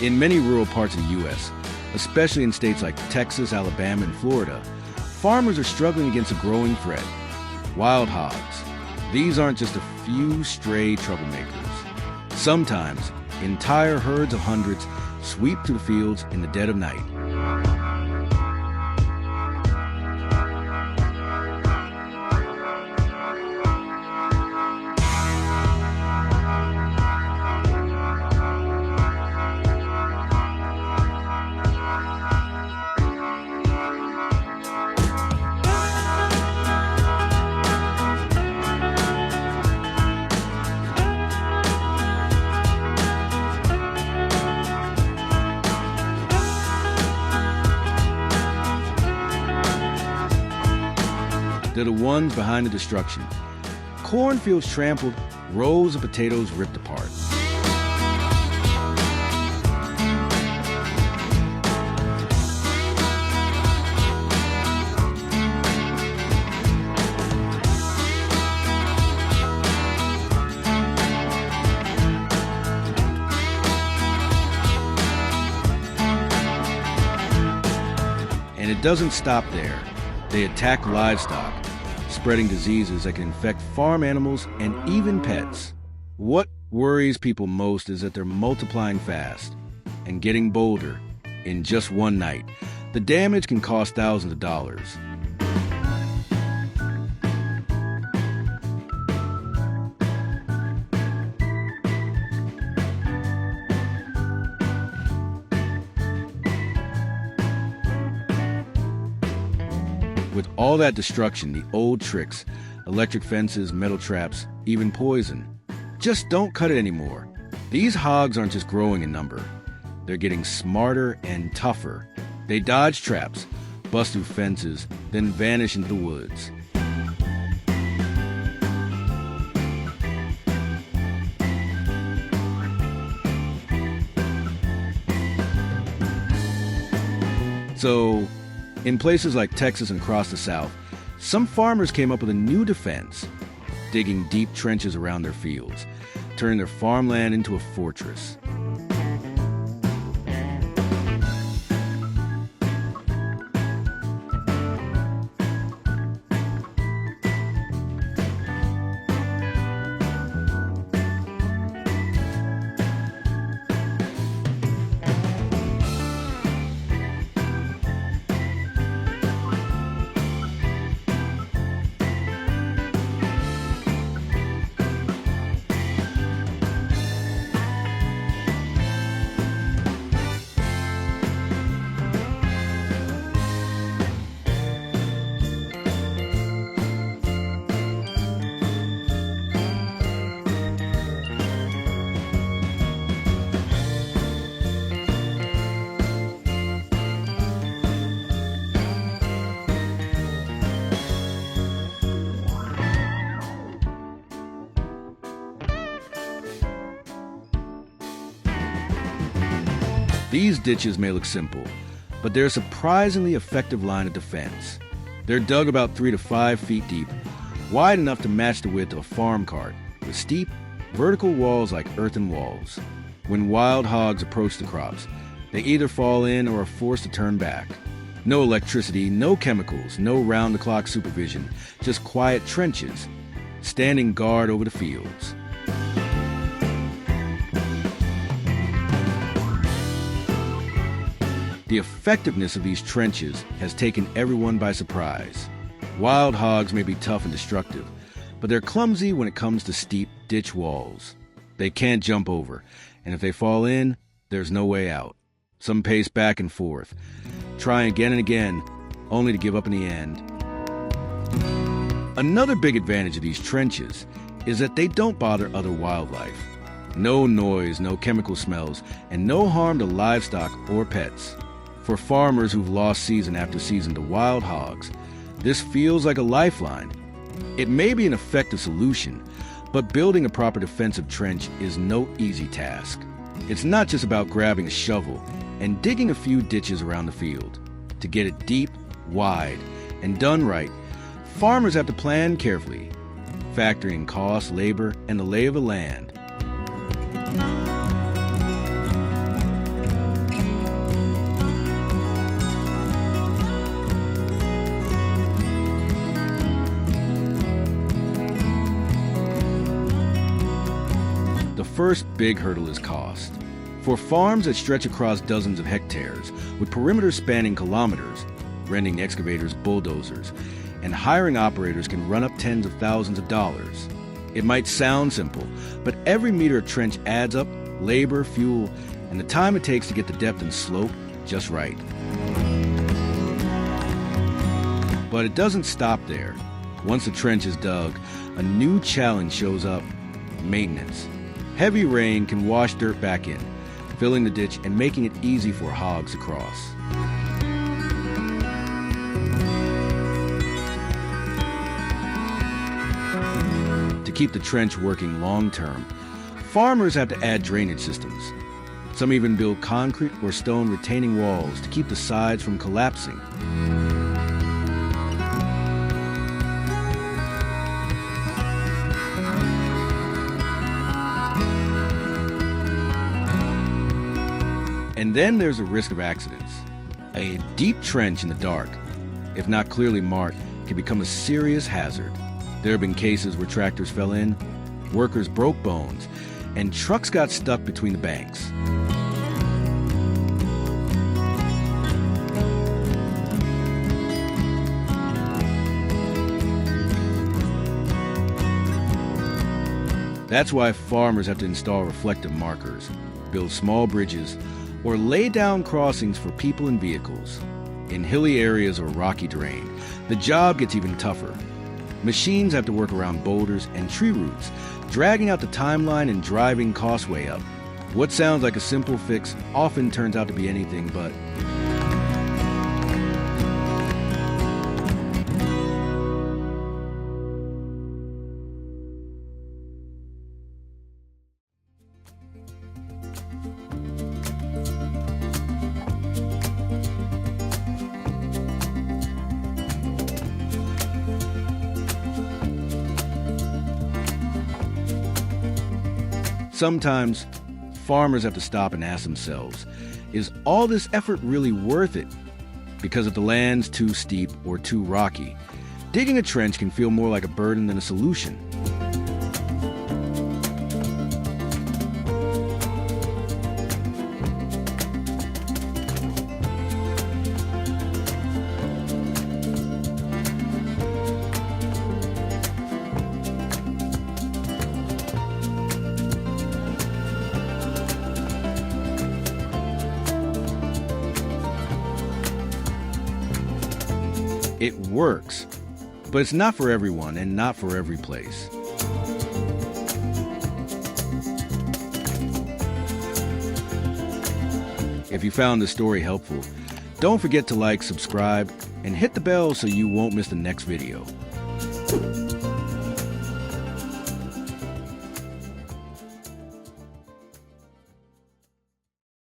In many rural parts of the U.S., especially in states like Texas, Alabama, and Florida, farmers are struggling against a growing threat: wild hogs. These aren't just a few stray troublemakers. Sometimes, entire herds of hundreds sweep through the fields in the dead of night. They're the ones behind the destruction. Cornfields trampled, rows of potatoes ripped apart. And it doesn't stop there. They attack livestock, spreading diseases that can infect farm animals and even pets. What worries people most is that they're multiplying fast and getting bolder in just one night. The damage can cost thousands of dollars. With all that destruction, the old tricks, electric fences, metal traps, even poison, just don't cut it anymore. These hogs aren't just growing in number. They're getting smarter and tougher. They dodge traps, bust through fences, then vanish into the woods. So, in places like Texas and across the South, some farmers came up with a new defense: digging deep trenches around their fields, turning their farmland into a fortress. These ditches may look simple, but they're a surprisingly effective line of defense. They're dug about 3 to 5 feet deep, wide enough to match the width of a farm cart, with steep, vertical walls like earthen walls. When wild hogs approach the crops, they either fall in or are forced to turn back. No electricity, no chemicals, no round-the-clock supervision, just quiet trenches, standing guard over the fields. The effectiveness of these trenches has taken everyone by surprise. Wild hogs may be tough and destructive, but they're clumsy when it comes to steep ditch walls. They can't jump over, and if they fall in, there's no way out. Some pace back and forth, trying again and again, only to give up in the end. Another big advantage of these trenches is that they don't bother other wildlife. No noise, no chemical smells, and no harm to livestock or pets. For farmers who've lost season after season to wild hogs, this feels like a lifeline. It may be an effective solution, but building a proper defensive trench is no easy task. It's not just about grabbing a shovel and digging a few ditches around the field. To get it deep, wide, and done right, farmers have to plan carefully, factoring in cost, labor, and the lay of the land. first big hurdle is cost. For farms that stretch across dozens of hectares, with perimeters spanning kilometers, renting excavators, bulldozers, and hiring operators can run up tens of thousands of dollars. It might sound simple, but every meter of trench adds up: labor, fuel, and the time it takes to get the depth and slope just right. But it doesn't stop there. Once the trench is dug, a new challenge shows up: maintenance. Heavy rain can wash dirt back in, filling the ditch and making it easy for hogs to cross. To keep the trench working long-term, farmers have to add drainage systems. Some even build concrete or stone retaining walls to keep the sides from collapsing. And then there's the risk of accidents. A deep trench in the dark, if not clearly marked, can become a serious hazard. There have been cases where tractors fell in, workers broke bones, and trucks got stuck between the banks. That's why farmers have to install reflective markers, build small bridges, or lay down crossings for people and vehicles. In hilly areas or rocky terrain, the job gets even tougher. Machines have to work around boulders and tree roots, dragging out the timeline and driving costs way up. What sounds like a simple fix often turns out to be anything but. Sometimes, farmers have to stop and ask themselves, is all this effort really worth it? Because if the land's too steep or too rocky, digging a trench can feel more like a burden than a solution. It works, but it's not for everyone and not for every place. If you found this story helpful, don't forget to like, subscribe, and hit the bell so you won't miss the next video.